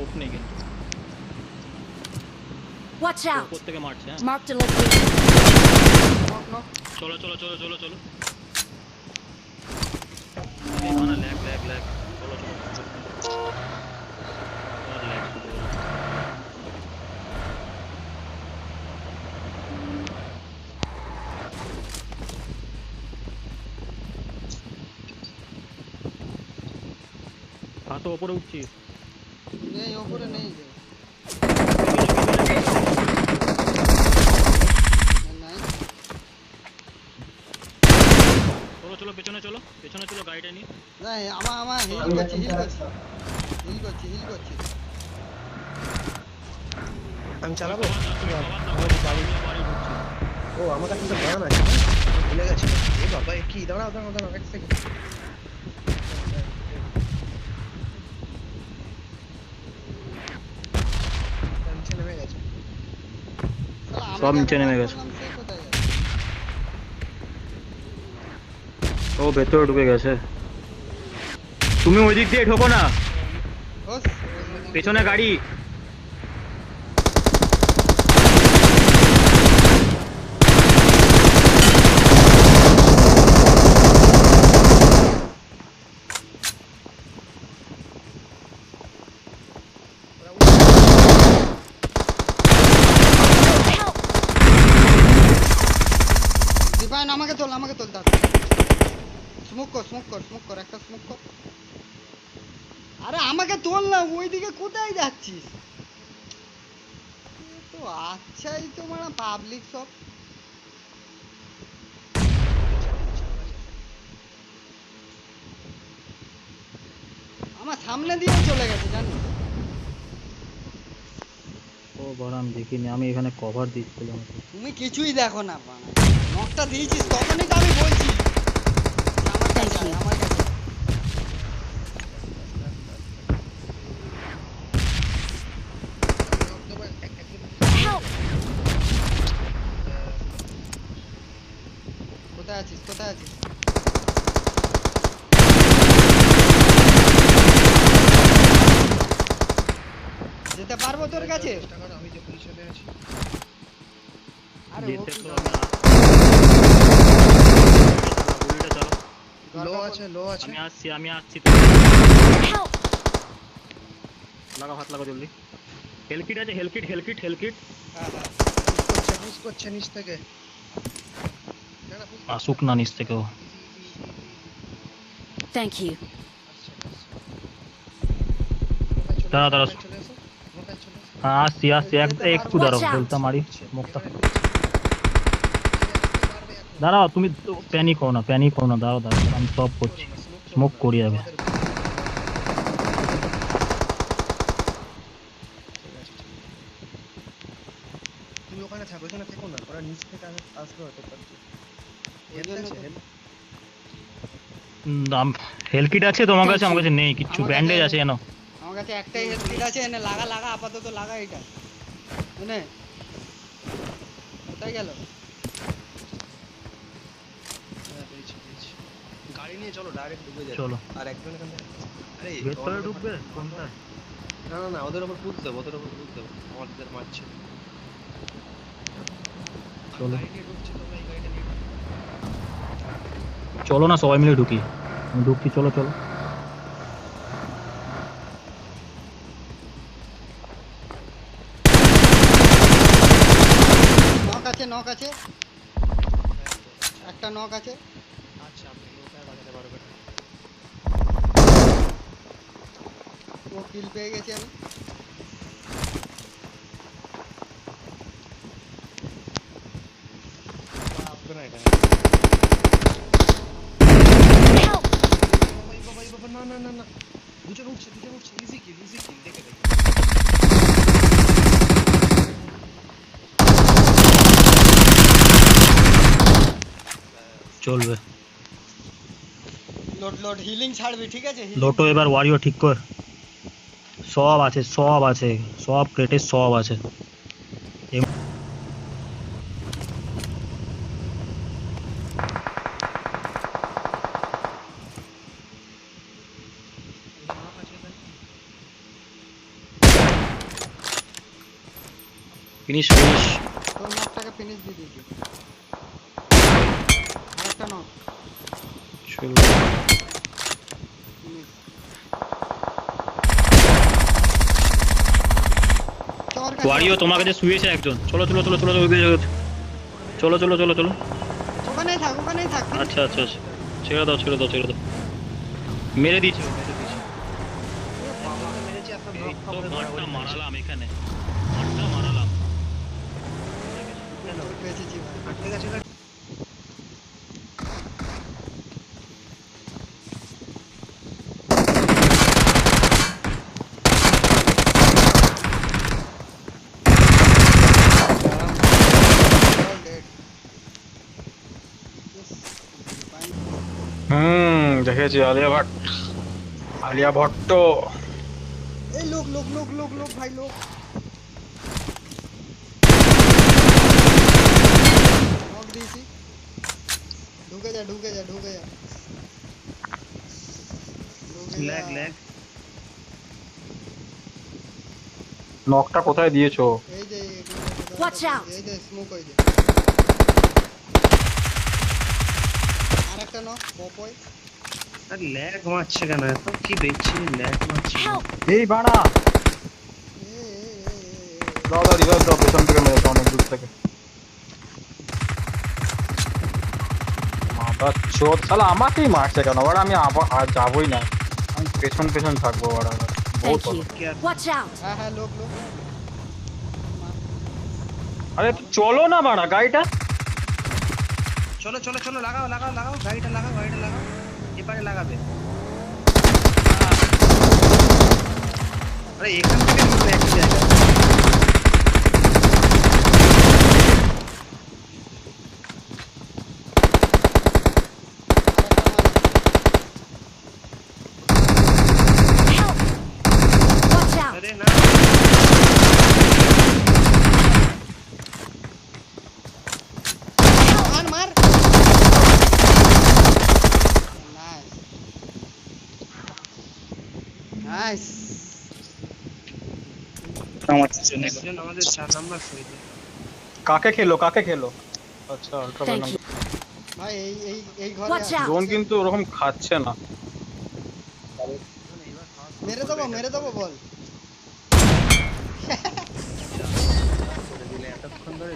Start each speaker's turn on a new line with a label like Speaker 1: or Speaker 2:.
Speaker 1: Scope নেই কিন্তু
Speaker 2: Watch out!
Speaker 1: উপর থেকে মারছে হ্যাঁ
Speaker 2: Marked a location.
Speaker 3: Knock knock
Speaker 1: চলো চলো চলো চলো চলো আরে না ল্যাগ ল্যাগ ল্যাগ চলো চলো আর ল্যাগ শুরু হলো তো উপরে উঠছিস
Speaker 3: নেই ওপরে নেই যে নাই
Speaker 1: চলো চলো পেছনে চলো গাড়িটা নিয়ে
Speaker 3: নাই আমার হিল করছি
Speaker 4: আমি চালাবো
Speaker 1: বাড়ি ঢুকছি
Speaker 4: ও আমার কাছে তো গান আছে ভুলে গেছি এ বাবা এ কি দাঁড়াও এক সেকেন্ড নিচে নেমে গেছে
Speaker 1: সব নিচে নেমে গেছে ও ভেতরে ঢুকে গেছে তুমি ওই দিক দিয়ে ঢোকো না পেছনে গাড়ি
Speaker 3: দীপায়ন আমাকে তোল স্মোক কর একটা স্মোক কর আরে আমাকে তোল না ওইদিকে কোথায় যাচ্ছিস তো আচ্ছাই তো মানে পাবলিক সব আমার সামনে দিয়ে চলে গেছে জানিস
Speaker 1: ও বারাম দেখিনি আমি এখানে কভার দিচ্ছিলাম
Speaker 3: তুমি কিছুই দেখো না নকটা দিয়েছিস তখনই তো আমি বলছি আমার কাছে
Speaker 2: Help!
Speaker 3: কোথায় আছিস যেতে পারবো তোর কাছে
Speaker 4: আমি যে পজিশনে আছি
Speaker 3: আরে
Speaker 1: যেতে তো বুলেটে চলো
Speaker 4: লো আছে
Speaker 1: আমি আসছি
Speaker 2: Help!
Speaker 1: হাত লাগা জলদি হেলকিট আছে হেলকিট
Speaker 4: পুশ করছে নিচ থেকে
Speaker 1: আসুক না নিচ থেকেও
Speaker 2: Thank you.
Speaker 1: দাঁড়া হ্যাঁ আসছি একটু দাঁড়াও হেলটা মারি মুখটা দাঁড়াও তুমি প্যানিক হও না দাঁড়াও আমি সব করছি স্মোক করি আগে
Speaker 4: তুমি ওখানে থেকো না ওরা নিচ থেকে আসবে হয়তো
Speaker 1: হেলকিট আছে তোমার কাছে আমার কাছে নেই কিচ্ছু ব্যান্ডেজ আছে জানো
Speaker 3: আমার কাছে একটাই হেলথ কিট আছে এনে লাগা আপাতত লাগা এটা শুনে কোথায় গেল
Speaker 4: গাড়ি নিয়ে চলো ডাইরেক্ট ঢুকে যাবে
Speaker 1: চলো
Speaker 4: আর একজন এখান থেকে আরে
Speaker 1: ভেতরে ঢুকবে কোনটা
Speaker 4: না ওদের উপর পুশ দেবো আমাদের মারছে
Speaker 1: চলো
Speaker 4: গাড়ি নিয়ে ঢুকছে তোমরা এই গাড়িটা নিয়ে
Speaker 1: চলো না সবাই মিলে ঢুকি আমি ঢুকছি চলো
Speaker 3: নক আছে একটা নক আছে
Speaker 4: আচ্ছা আপনি ওটা বাজাতে পারবেন
Speaker 3: ও কিল পেয়ে গেছি আমি
Speaker 4: আপনারা এখানে
Speaker 2: Help!
Speaker 4: বাবা না দুজন উঠছে ইজি কিল দেখে
Speaker 1: চলবে
Speaker 3: লোড হিলিং ছাড়বি ঠিক আছে
Speaker 1: লোটো এবার ওয়ারিও ঠিক কর সব আছে সব ক্রেটে সব আছে ফিনিশ ফিনিশ।
Speaker 3: তোর নকটাকে ফিনিশ দিয়ে দিয়েছি। আরেকটা নক
Speaker 1: চলো
Speaker 3: ফিনিশ। তোর কাছে
Speaker 1: ওয়ারিও তোমার কাছে শুয়েছে একজন। চলো চলো চলো চলো চলো চলো চলো চলো চলো।
Speaker 3: ওখানেই থাক, ওখানেই থাক।
Speaker 1: আচ্ছা আচ্ছা আচ্ছা। ছেড়ে দাও ছেড়ে দাও ছেড়ে দাও। মেরে দিয়েছে ও, মেরে দিয়েছে।
Speaker 4: বাবাকে মেরেছি আপনার
Speaker 1: এই
Speaker 4: ব্লক
Speaker 1: তো
Speaker 4: খবরে
Speaker 1: গাঁটটা মারালাম এখানে, গাঁটটা মারালাম।
Speaker 4: কেন
Speaker 3: বেঁচেছি ভাই।
Speaker 4: আটকে গেছে গাড়ি?
Speaker 3: All dead. Yes. Fine.
Speaker 1: দেখেছি আলিয়া ভট্ট, আলিয়া ভট্ট।
Speaker 3: এই লোক লোক লোক লোক লোক ভাই লোক। নক দিয়েছি। ঢুকে যা ঢুকে যা ঢুকে যা। ঢুকে যা।
Speaker 4: ল্যাগ ল্যাগ
Speaker 1: নকটা কোথায় দিয়েছো?
Speaker 3: এই যে
Speaker 2: Watch out!
Speaker 3: এই যে স্মোক ওই যে। আরেকটা নক পপয়।
Speaker 4: আর ল্যাগ মারছে কেন এত? কি দেখছি ল্যাগ মারছে কেন?
Speaker 2: Help!
Speaker 1: এই বাড়া, দাও দাও রিভাইভ দাও, পেছন থেকে মেরেছে অনেক দূর থেকে। মাথা চোদ শালা আমাকেই মারছে কেন বাড়া? আমি আর যাবোই না, আমি পেছন পেছন থাকবো বাড়া। বহুত
Speaker 2: Thank you.
Speaker 4: কি আর
Speaker 2: Watch out!
Speaker 3: হ্যাঁ হ্যাঁ লোক লোক।
Speaker 1: আরে তো চলো না বাড়া গাড়িটা।
Speaker 4: চলো চলো চলো লাগাও লাগাও লাগাও গাড়িটা লাগাও গাড়িটা লাগাও এপারে লাগাবে আরে এখান থেকে নিয়ে এক জায়গা
Speaker 2: Help! Watch out!
Speaker 4: আরে না
Speaker 3: মার মার। Nice nice.
Speaker 4: একজন আমাদের 4 নাম্বার শহীদ
Speaker 1: কাকে খেলো কাকে খেলো? আচ্ছা আলট্রা
Speaker 2: Thank you.
Speaker 3: ভাই এই এই এই ঘরে
Speaker 2: Watch out!
Speaker 1: জোন কিন্তু ওরকম খাচ্ছে না।
Speaker 3: মেরে দেবো বল।
Speaker 4: এতক্ষণ ধরে